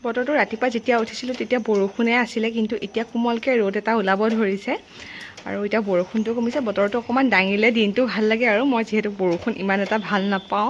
বতৰটো ৰাতিপুৱা যেতিয়া উঠিছিলোঁ তেতিয়া বৰষুণে আছিলে, কিন্তু এতিয়া কোমলকৈ ৰ'দ এটা ওলাব ধৰিছে আৰু এতিয়া বৰষুণটো কমিছে। বতৰটো অকণমান দাঙিলে দিনটো ভাল লাগে আৰু মই যিহেতু বৰষুণ ইমান এটা ভাল নাপাওঁ,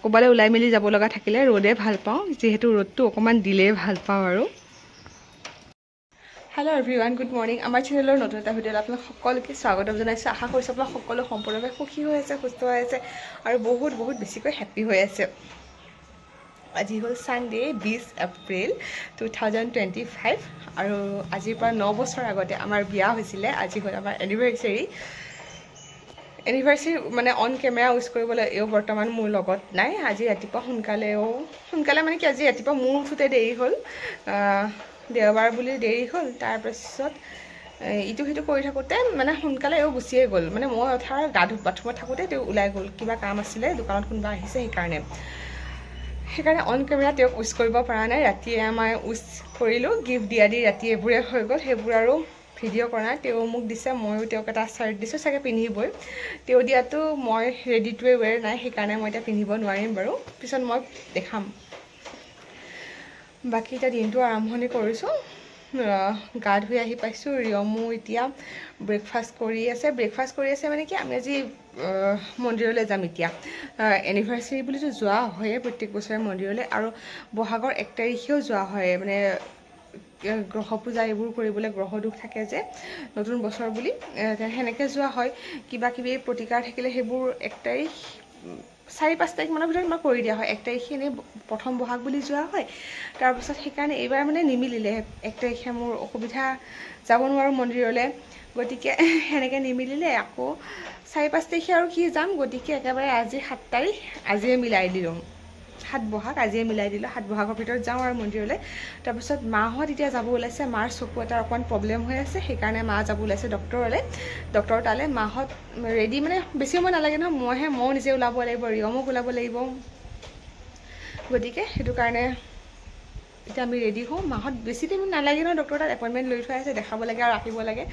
ক'ৰবালৈ ওলাই মেলি যাব লগা থাকিলে ৰ'দে ভাল পাওঁ, যিহেতু ৰ'দটো অকণমান দিলেই ভাল পাওঁ আৰু। Hello' everyone, good morning. আমাৰ চেনেলৰ নতুন এটা ভিডিঅ'ত আপোনাক সকলোকে স্বাগতম জনাইছোঁ। আশা কৰিছোঁ আপোনাক সকলো সম্পূৰ্ণভাৱে সুখী হৈ আছে, সুস্থ হৈ আছে আৰু বহুত বেছিকৈ হেপ্পী হৈ আছে। আজি হ'ল ছানডে 20 এপ্ৰিল 2025 আৰু আজিৰ পৰা 9 বছৰ আগতে আমাৰ বিয়া হৈছিলে। আজি হ'ল আমাৰ এনিভাৰ্চাৰী মানে অন কেমেৰা ইউজ কৰিবলৈ এও বৰ্তমান মোৰ লগত নাই। আজি ৰাতিপুৱা সোনকালে মানে কি, আজি ৰাতিপুৱা মোৰ উঠোতে দেৰি হ'ল, দেওবাৰ বুলি দেৰি হ'ল। তাৰপাছত ইটো সিটো কৰি থাকোঁতে মানে সোনকালে এও গুচিয়ে গ'ল, মানে মই উঠাৰ বাথৰুমত থাকোঁতে তেওঁ ওলাই গ'ল, কিবা কাম আছিলে, দোকানত কোনোবা আহিছে সেইকাৰণে অন কেমেৰা তেওঁক উইচ কৰিব পৰা নাই। ৰাতিয়ে মই উইচ কৰিলোঁ, গিফ্ট দিয়া দি ৰাতি এইবোৰে হৈ গ'ল, সেইবোৰ আৰু ভিডিঅ' কৰা নাই। তেওঁ মোক দিছে, ময়ো তেওঁক এটা চাৰ্ট দিছোঁ, চাগে পিন্ধিবই। তেওঁ দিয়াটো মই ৰেডি টু ৱেৰ নাই, সেইকাৰণে মই এতিয়া পিন্ধিব নোৱাৰিম বাৰু, পিছত মই দেখাম। বাকী এতিয়া দিনটো আৰম্ভণি কৰিছোঁ। গা ধুই আহি পাইছোঁ। ৰিয়মো এতিয়া ব্ৰেকফাষ্ট কৰি আছে মানে কি, আমি আজি মন্দিৰলৈ যাম। এতিয়া এনিভাৰ্চাৰী বুলিতো যোৱা হয়ে প্ৰত্যেক বছৰে মন্দিৰলৈ, আৰু বহাগৰ 1 তাৰিখেও যোৱা হয়, মানে গ্ৰহ পূজা এইবোৰ কৰিবলৈ, গ্ৰহ দোষ থাকে যে নতুন বছৰ বুলি, সেনেকৈ যোৱা হয়। কিবা কিবি প্ৰতিকাৰ থাকিলে সেইবোৰ 1 তাৰিখ 4-5 তাৰিখ মানৰ ভিতৰত আমাৰ কৰি দিয়া হয়। 1 তাৰিখে এনেই প্ৰথম বহাগ বুলি যোৱা হয়। তাৰপাছত সেইকাৰণে এইবাৰ মানে নিমিলিলে, 1 তাৰিখে মোৰ অসুবিধা, যাব নোৱাৰোঁ মন্দিৰলৈ, গতিকে সেনেকৈ নিমিলিলে। আকৌ 4-5 তাৰিখে আৰু কি যাম, গতিকে একেবাৰে আজি 7 তাৰিখ, আজিয়ে মিলাই দিলোঁ। 7 বহাগ আজিয়ে মিলাই দিলোঁ, 7 বহাগৰ ভিতৰত যাওঁ আৰু মন্দিৰলৈ। তাৰপিছত মাহঁত এতিয়া যাব ওলাইছে, মাৰ চকু এটা অকণমান প্ৰব্লেম হৈ আছে, সেইকাৰণে মা যাব ওলাইছে ডক্টৰ তালৈ। মাহঁত ৰেডি, মানে বেছি সময় নালাগে নহয়, ময়ো নিজে ওলাব লাগিব, ৰিয়মক ওলাব লাগিব, গতিকে সেইটো কাৰণে এতিয়া আমি ৰেডি হওঁ। মাহঁত বেছি টাইম নালাগে নহয়, ডক্টৰ তাত এপইণ্টমেণ্ট লৈ থোৱা আছে, দেখাব লাগে আৰু আহিব লাগে।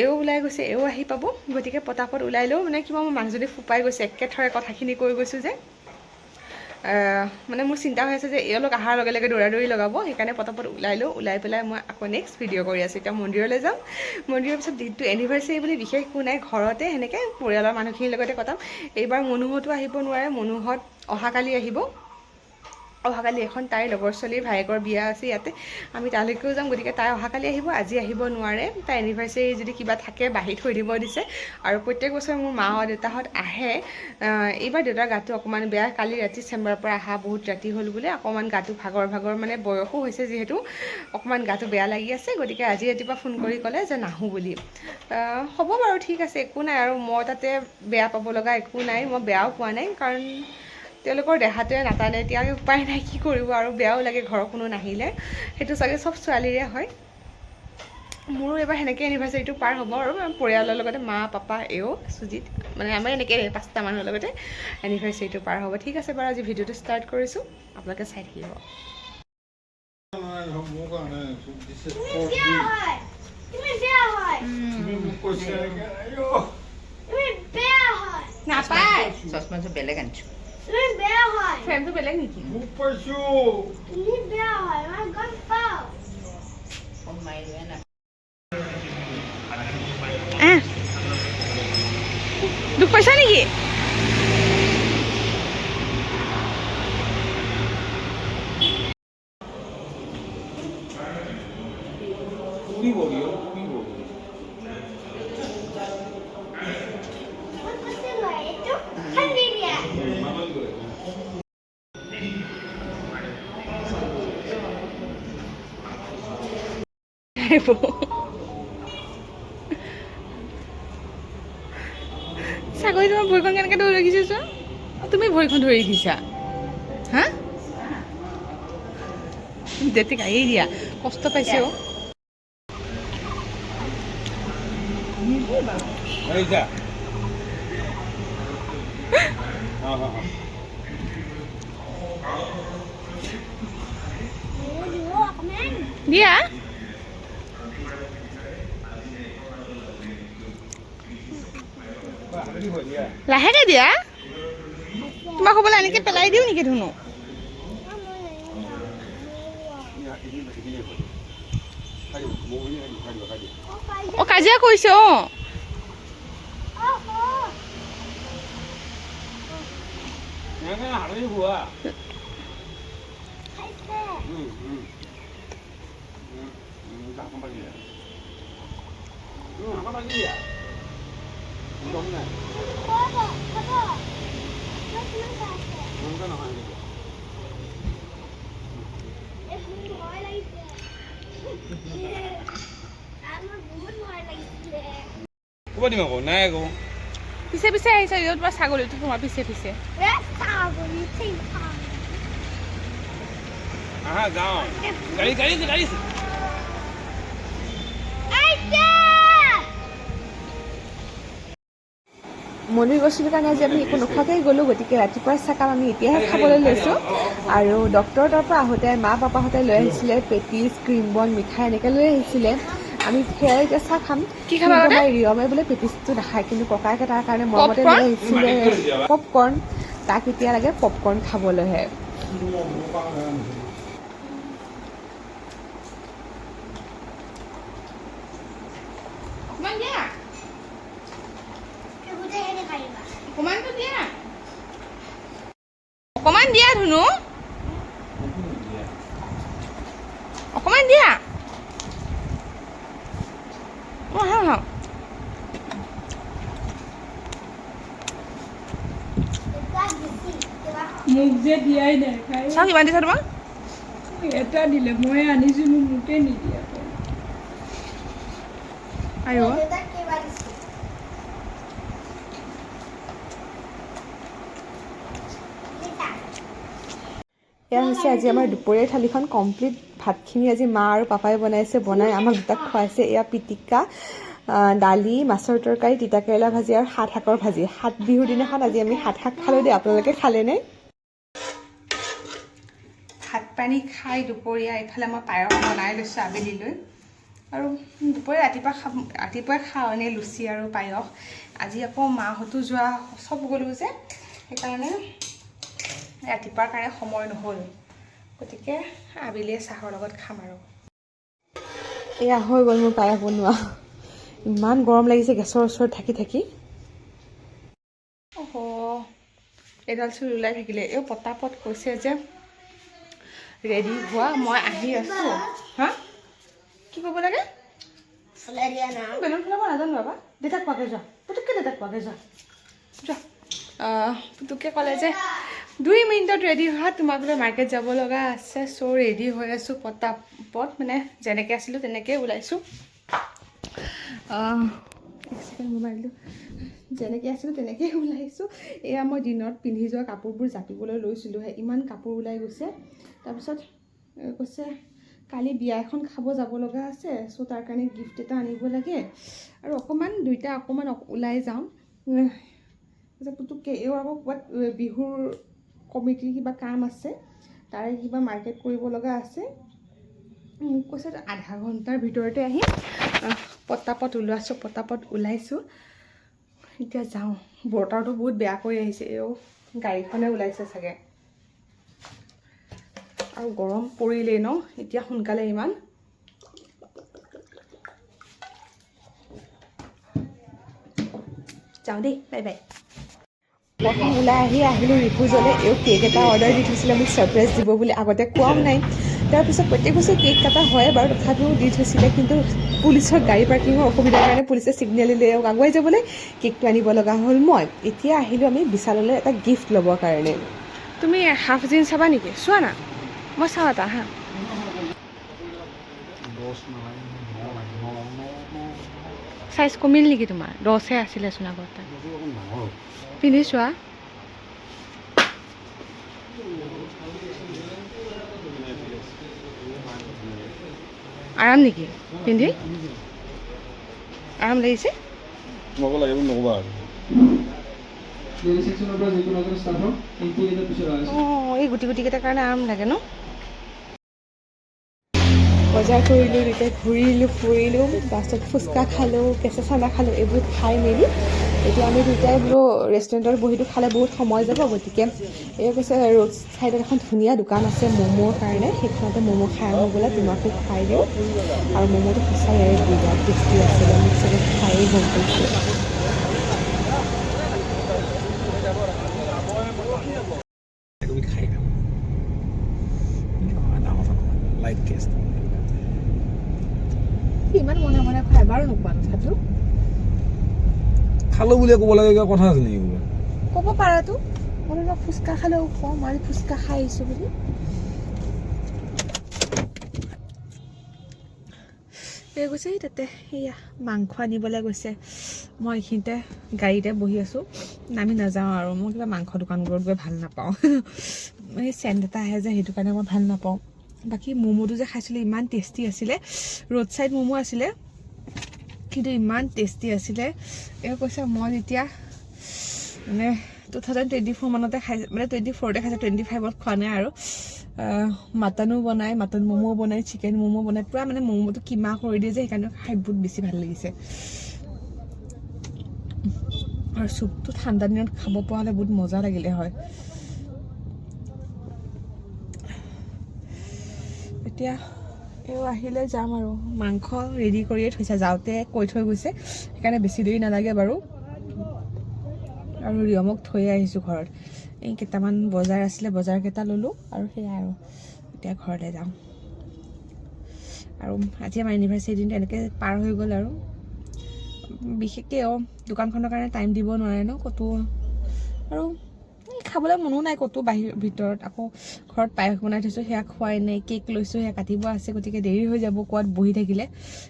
এও ওলাই গৈছে, এও আহি পাব, গতিকে পটাপট ওলাই লওঁ। মানে কিবা মোৰ মানুহজনী ফোপাই গৈছে, একেথৰে কথাখিনি কৈ গৈছোঁ যে, মানে মোৰ চিন্তা হৈ আছে যে এওঁলোক অহাৰ লগে লগে দৌৰি লগাব, সেইকাৰণে পটাপট ওলাই লওঁ। ওলাই পেলাই মই আকৌ নেক্সট ভিডিঅ' কৰি আছোঁ। এতিয়া মন্দিৰলৈ যাম। মন্দিৰৰ পিছত দিনটো এনিভাৰ্চাৰী বুলি বিশেষ একো নাই, ঘৰতে সেনেকৈ পৰিয়ালৰ মানুহখিনিৰ লগতে কটাম। এইবাৰ মনুহঁতো আহিব নোৱাৰে, মনুহঁত অহাকালি আহিব। অহাকালি এখন তাইৰ লগৰ ছোৱালীৰ ভায়েকৰ বিয়া আছে ইয়াতে, আমি তালৈকেও যাম, গতিকে তাই অহাকালি আহিব, আজি আহিব নোৱাৰে। তাই এনিভাৰ্চাৰী যদি কিবা থাকে বাঢ়ি থৈ দিব দিছে। আৰু প্ৰত্যেক বছৰে মোৰ মাহঁত দেউতাহঁত আহে। এইবাৰ দেউতাৰ গাটো অকণমান বেয়া, কালি ৰাতি চেম্বাৰৰ পৰা অহা বহুত ৰাতি হ'ল বোলে, অকণমান গাটো ভাগৰ মানে বয়সো হৈছে যিহেতু, অকণমান গাটো বেয়া লাগি আছে, গতিকে আজি ৰাতিপুৱা ফোন কৰি ক'লে যে নাহোঁ বুলি। হ'ব বাৰু, ঠিক আছে, একো নাই আৰু মই তাতে বেয়া পাব লগা একো নাই, মই বেয়াও পোৱা নাই, কাৰণ তেওঁলোকৰ দেহাটোৱে নাটানে, এতিয়া উপায় নাই, কি কৰিব আৰু, বেয়াও লাগে ঘৰৰ কোনো নাহিলে, সেইটো চাগে চব ছোৱালীৰে হয়। মোৰো এইবাৰ সেনেকৈ এনিভাৰ্চাৰীটো পাৰ হ'ব আৰু পৰিয়ালৰ লগতে, মা পাপা এও সুজিত, মানে আমাৰ এনেকৈ 5টা মানুহৰ লগতে এনিভাৰ্চাৰীটো পাৰ হ'ব। ঠিক আছে বাৰু, আজি ভিডিঅ'টো ষ্টাৰ্ট কৰিছোঁ, আপোনালোকে চাই থাকিব। নাপায়, চশমাটো বেলেগ আনিছোঁ। ফ্ৰেমটো বেলেগ নেকি? দুখ পাইছা নেকি? ছাগলী, তোমাৰ ভৰিখন কেনেকৈ ধৰি ৰাখিছে চোৱা, তুমি ভৰিখন ধৰি ৰাখিছা, হা? দেতিকা এৰি দিয়া, কষ্ট পাইছে অ'। দিয়া লাহেকে দিয়া, তোমাক ক'বলৈ এনেকৈ পেলাই দিওঁ নেকি ধুনু? অঁ কাজিয়া কৰিছে অঁ ক'ব দিম আকৌ নাই আকৌ পিছে পিছে আহিছে তোমাৰ ছাগলীটো তোমাৰ পিছে পিছে আহা যাওঁ গাড়ী গাড়ী আছে গাড়ী আছে মন্দিৰ গৈছিলোঁ কাৰণে আজি আমি একো নোখোৱাকৈ গ'লোঁ গতিকে ৰাতিপুৱাৰ চাহকাপ আমি এতিয়াহে খাবলৈ লৈছোঁ আৰু ডক্টৰৰ তাৰ পৰা আহোঁতে মা পাপাহঁতে লৈ আহিছিলে পেটিছ ক্ৰীম বন মিঠাই এনেকৈ লৈ আহিছিলে আমি সেয়াই এতিয়া চাহ খাম কি খাব আমাৰ ৰিয়মে বোলে পেটিছটো নাখায় কিন্তু ককায়েকে তাৰ কাৰণে মৰমতে লৈ আহিছিলে পপকৰ্ণ তাক এতিয়া লাগে পপকৰ্ণ খাবলৈহে অকণমান দিয়া ধুনু অকণমান দিয়া অঁ হা হা মোক যে দিয়াই নাই খাই চাহ কিমান দিছা তোমাক এটা দিলে মই আনিছোঁ মোক মোকে নিদিয়া আৰু এয়া হৈছে আজি আমাৰ দুপৰীয়াৰ থালিখন কমপ্লিট ভাতখিনি আজি মা আৰু পাপাই বনাইছে বনাই আমাক দুটাক খুৱাইছে এয়া পিটিকা দালি মাছৰ তৰকাৰী তিতাকেৰেলা ভাজি আৰু সাত শাকৰ ভাজি সাত বিহুৰ দিনাখন আজি আমি সাত শাক খালোঁ দেই আপোনালোকে খালেনে ভাত পানী খাই দুপৰীয়া এইফালে মই পায়স বনাই লৈছোঁ আবেলিলৈ আৰু দুপৰীয়া ৰাতিপুৱাই খাওঁ এনেই লুচি আৰু পায়স আজি আকৌ মাহঁতো যোৱা চব গ'লোঁ যে সেইকাৰণে ৰাতিপুৱাৰ কাৰণে সময় নহ'ল গতিকে আবেলিয়ে চাহৰ লগত খাম আৰু এয়া হৈ গ'ল মোৰ পায়স বনোৱা ইমান গৰম লাগিছে গেছৰ ওচৰত থাকি থাকি অহ এডাল চুল ওলাই থাকিলে এই পতাপত কৈছে যে ৰেডি হোৱা মই আহি আছোঁ হা কি কৰিব লাগে বেলুন ফুলাব নাজানো বাবা দেউতাক কোৱাকৈ যোৱা পুতুককৈ দেউতাক কোৱাকৈ যোৱা যোৱা পুতুককৈ ক'লে যে 2 মিনিটত ৰেডি হোৱা তোমাক বোলে মাৰ্কেট যাব লগা আছে চ' ৰেডি হৈ আছোঁ পতাপত মানে যেনেকৈ আছিলোঁ তেনেকৈ ওলাইছোঁ এক ছেকেণ্ড মোবাইলটো যেনেকৈ আছিলোঁ তেনেকৈ ওলাইছোঁ এয়া মই দিনত পিন্ধি যোৱা কাপোৰবোৰ জাপিবলৈ লৈছিলোঁহে ইমান কাপোৰ ওলাই গৈছে তাৰপিছত কৈছে কালি বিয়া এখন খাব যাব লগা আছে চ' তাৰ কাৰণে গিফ্ট এটা আনিব লাগে আৰু দুইটা অকণমান ওলাই যাওঁ পুতুককৈ এওঁ আকৌ ক'ৰবাত বিহুৰ কমিটিৰ কিবা কাম আছে তাৰে কিবা মাৰ্কেট কৰিব লগা আছে মোক কৈছে আধা ঘণ্টাৰ ভিতৰতে আহিম পতাপত ওলাইছোঁ পতাপত ওলাইছোঁ এতিয়া যাওঁ বতৰটো বহুত বেয়া কৰি আহিছে এওঁ গাড়ীখনে ওলাইছে চাগে আৰু গৰম পৰিলেই ন এতিয়া সোনকালে ইমান যাওঁ দেই বাই বাই প্ৰথম ওলাই আহিলোঁ ৰিপুজলৈ এওঁ কেক এটা অৰ্ডাৰ দি থৈছিলে মোক ছাৰপ্ৰাইজ দিব বুলি আগতে কোৱাও নাই তাৰপিছত প্ৰত্যেক বছৰ কেক কটা হয় বাৰু তথাপিও দি থৈছিলে কিন্তু পুলিচৰ গাড়ী পাৰ্কিঙৰ অসুবিধাৰ কাৰণে পুলিচে ছিগনেল দিলে এওঁক আগুৱাই যাবলৈ কেকটো আনিব লগা হ'ল মই এতিয়া আহিলোঁ আমি বিশাললৈ এটা গিফ্ট ল'বৰ কাৰণে তুমি হাফ জিন্স চাবা নেকি চোৱা না মই চাওঁ এটা হা চাইজ কমিল নেকি তোমাৰ 10হে আছিলে চোন আগতে পিন্ধি চোৱা আৰাম নেকি পিন্ধি আৰাম লাগিছে অঁ এই গুটি গুটিকেইটাৰ কাৰণে আৰাম লাগে ন বজাৰ কৰিলোঁ এতিয়া ঘূৰিলোঁ ফুৰিলোঁ তাৰপিছত ফুচকা খালোঁ কেঁচা চানা খালোঁ এইবোৰ খাই মেলি এতিয়া আমি দুটাই বোলো ৰেষ্টুৰেণ্টত বহিটো খালে বহুত সময় যাব, গতিকে এই কৈছে ৰোড ছাইডত এখন ধুনীয়া দোকান আছে ম'ম'ৰ কাৰণে, সেইখনতে ম'ম' খাই আহোঁ বোলে, তোমাকো খুৱাই দিওঁ। আৰু ম'ম'টো সঁচাই বিৰাট টেষ্টি আছিলে, মোক চাগে খায়েই গম পাইছোঁ। ইমান মনে মনে খাই বাৰু নোপোৱা তথাপিও খালো বুলিয়ে ক'ব লাগে, কিবা কথা আছে নেকি বোলে? ক'ব পাৰাতো, মই ফুচকা খালেও কওঁ মই ফুচকা খাই আহিছোঁ বুলি। এই গৈছে তাতে সেয়া মাংস আনিবলৈ গৈছে, মই এইখিনিতে গাড়ীতে বহি আছোঁ, নামি নাযাওঁ আৰু। মই কিবা মাংস দোকানবোৰত গৈ ভাল নাপাওঁ, এই চেণ্ট এটা আহে যে সেইটো কাৰণে মই ভাল নাপাওঁ। বাকী ম'ম'টো যে খাইছিলোঁ ইমান টেষ্টি আছিলে, ৰোড ছাইড ম'ম' আছিলে কিন্তু ইমান টেষ্টি আছিলে। এই কৈছে মই যেতিয়া মানে 2024 মানতে মানে 24তে খাইছোঁ, 25ত খোৱা নাই আৰু। মাটনো বনায়, মাটন ম'ম' বনায়, চিকেন ম'ম' বনায়, পূৰা মানে ম'ম'টো কিমা কৰি দিয়ে যে সেইকাৰণে খাই বহুত বেছি ভাল লাগিছে। আৰু চুপটো ঠাণ্ডা দিনত খাব পৰা হ'লে বহুত মজা লাগিলে হয়। এতিয়া এও আহিলে যাম আৰু। মাংস ৰেডি কৰিয়ে থৈছে, যাওঁতে কৈ থৈ গৈছে, সেইকাৰণে বেছি দেৰি নালাগে বাৰু। আৰু ৰিয়মক থৈয়ে আহিছোঁ ঘৰত। এই কেইটামান বজাৰ আছিলে, বজাৰকেইটা ল'লোঁ আৰু সেয়াই আৰু। এতিয়া ঘৰলৈ যাম আৰু আজি আমাৰ এনিভাৰ্চাৰী দিনটো এনেকৈ পাৰ হৈ গ'ল আৰু। বিশেষকৈ দোকানখনৰ কাৰণে টাইম দিব নোৱাৰে ন ক'তো, আৰু খাবলৈ মনো নাই ক'তো ভিতৰত। আকৌ ঘৰত পায়স বনাই থৈছোঁ, সেয়া খোৱাই নাই। কেক লৈছোঁ, সেয়া কাটিব আছে, গতিকে দেৰি হৈ যাব ক'ৰবাত বহি থাকিলে।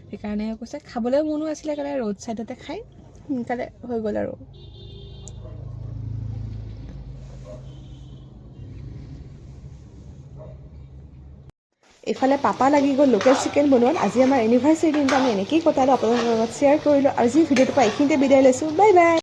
সেইকাৰণে কৈছে খাবলৈ মনো আছিলে, সেইকাৰণে ৰোড ছাইডতে খাই সোনকালে হৈ গ'ল আৰু। এইফালে পাপা লাগি গ'ল লোকেল চিকেন বনোৱাত। আজি আমাৰ এনিভাৰ্চাৰী দিনটো আমি এনেকেই কটালোঁ, আপোনালোকৰ লগত শ্বেয়াৰ কৰিলোঁ। আজি ভিডিঅ'টোৰ পৰা এইখিনিতে বিদায় লৈছোঁ, বাই বাই।